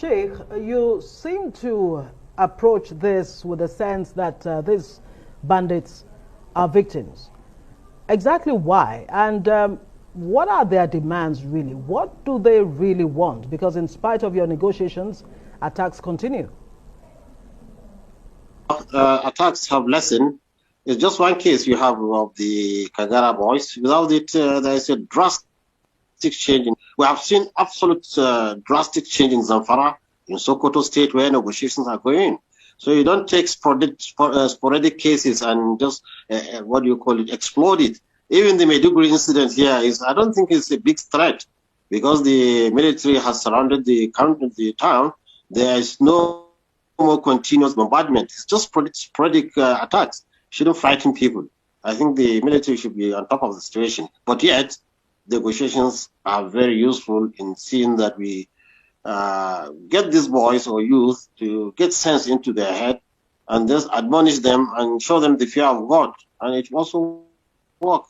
Sheikh, you seem to approach this with a sense that these bandits are victims. Exactly why? And what are their demands really? What do they really want? Because in spite of your negotiations, attacks continue. Attacks have lessened. It's just one case you have of the Kagara boys. Without it, there is a drastic change. We have seen absolute drastic change in Zamfara, in Sokoto State, where negotiations are going. So you don't take sporadic cases and just, what do you call it, explode it. Even the Maiduguri incident here I don't think it's a big threat because the military has surrounded the town. There is no more continuous bombardment. It's just sporadic attacks. Shouldn't frighten people. I think the military should be on top of the situation. But yet, negotiations are very useful in seeing that we get these boys or youth to get sense into their head and just admonish them and show them the fear of God. And it also works.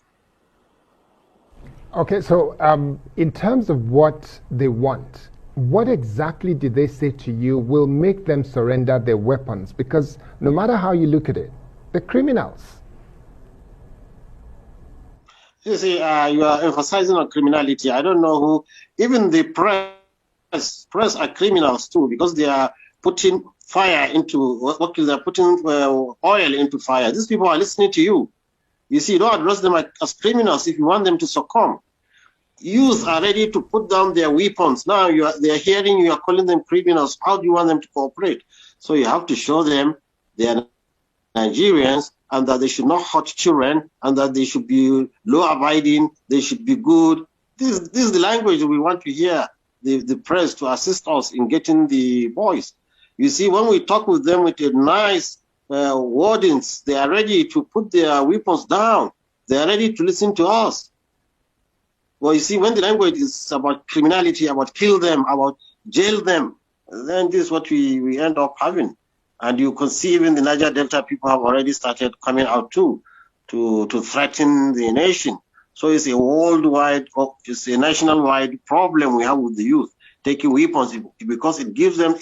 Okay, so in terms of what they want, what exactly did they say to you will make them surrender their weapons? Because no matter how you look at it, they're criminals. You see, you are emphasizing on criminality. I don't know who, even the press are criminals too, because they are putting fire into, they're putting oil into fire. These people are listening to you. You see, you don't address them as criminals if you want them to succumb. Youth are ready to put down their weapons. Now they're hearing you are calling them criminals. How do you want them to cooperate? So you have to show them they are Nigerians and that they should not hurt children and that they should be law-abiding, they should be good. This is the language we want to hear the press to assist us in getting the boys. You see, when we talk with them with a nice wordings, they are ready to put their weapons down. They are ready to listen to us. Well, you see, when the language is about criminality, about kill them, about jail them, then this is what we end up having. And you can see even the Niger Delta people have already started coming out too, to threaten the nation. So it's a worldwide, it's a national-wide problem we have with the youth taking weapons because it gives them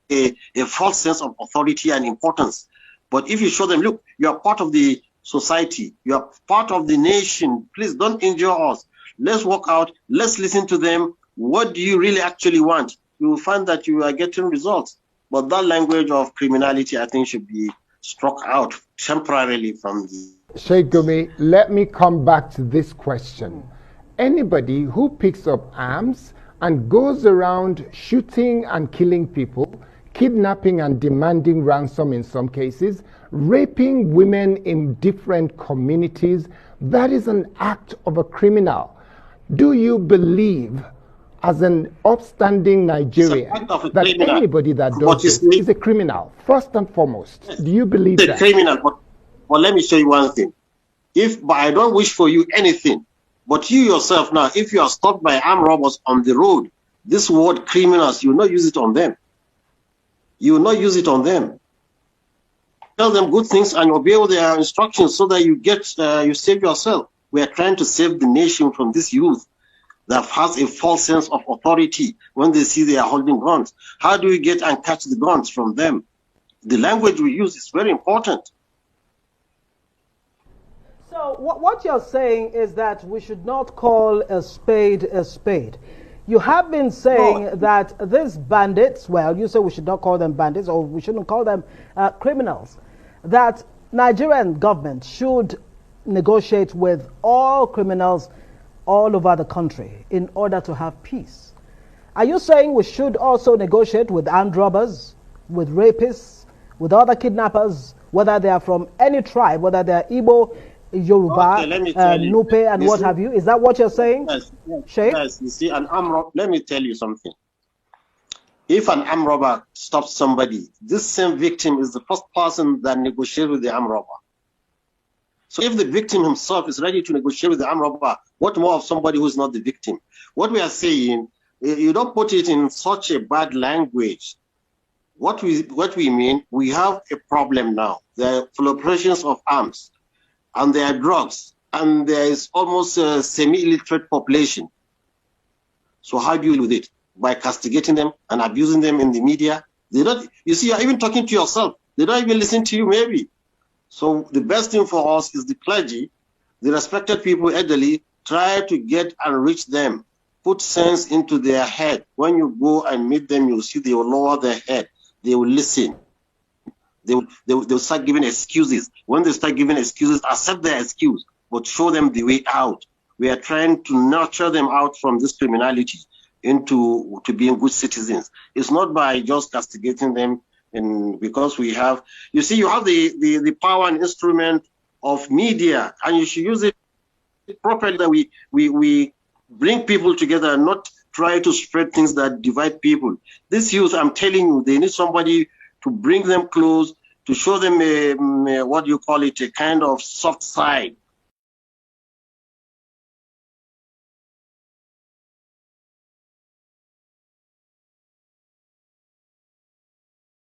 a false sense of authority and importance. But if you show them, look, you are part of the society, you are part of the nation, please don't injure us. Let's work out, let's listen to them. What do you really actually want? You will find that you are getting results. But that language of criminality, I think, should be struck out temporarily from the... Sheikh Gumi, let me come back to this question. Anybody who picks up arms and goes around shooting and killing people, kidnapping and demanding ransom in some cases, raping women in different communities, that is an act of a criminal. Do you believe, as an upstanding Nigerian, that anybody that does this is a criminal, first and foremost? Yes. Do you believe that? Criminal, but let me show you one thing. But I don't wish for you anything, but you yourself now, if you are stopped by armed robbers on the road, this word criminals, you will not use it on them. You will not use it on them. Tell them good things and obey their instructions so that you save yourself. We are trying to save the nation from this youth that has a false sense of authority when they see they are holding guns. How do we get and catch the guns from them? The language we use is very important. So what you're saying is that we should not call a spade a spade. You have been saying that these bandits, well, you say we should not call them bandits or we shouldn't call them criminals, that Nigerian government should negotiate with all criminals all over the country in order to have peace. Are you saying we should also negotiate with armed robbers, with rapists, with other kidnappers, whether they are from any tribe, whether they are Igbo, Yoruba, Nupe, and what have you? Is that what you're saying, Sheikh? Yes, you see, let me tell you something. If an armed robber stops somebody, this same victim is the first person that negotiates with the armed robber. So if the victim himself is ready to negotiate with the armed robber, what more of somebody who is not the victim? What we are saying, you don't put it in such a bad language. What we mean, we have a problem now. There are proliferations of arms, and there are drugs, and there is almost a semi-illiterate population. So how do you deal with it? by castigating them and abusing them in the media. They don't, you see, you're even talking to yourself. They don't even listen to you, maybe. So the best thing for us is the clergy, the respected people, elderly, try to get and reach them. Put sense into their head. When you go and meet them, you'll see they will lower their head. They will listen. They'll start giving excuses. When they start giving excuses, accept their excuse, but show them the way out. We are trying to nurture them out from this criminality into being good citizens. It's not by just castigating them, and because we have, you see, you have the power and instrument of media, and you should use it properly. That we bring people together and not try to spread things that divide people. This youth, I'm telling you, they need somebody to bring them close, to show them what you call it, a kind of soft side,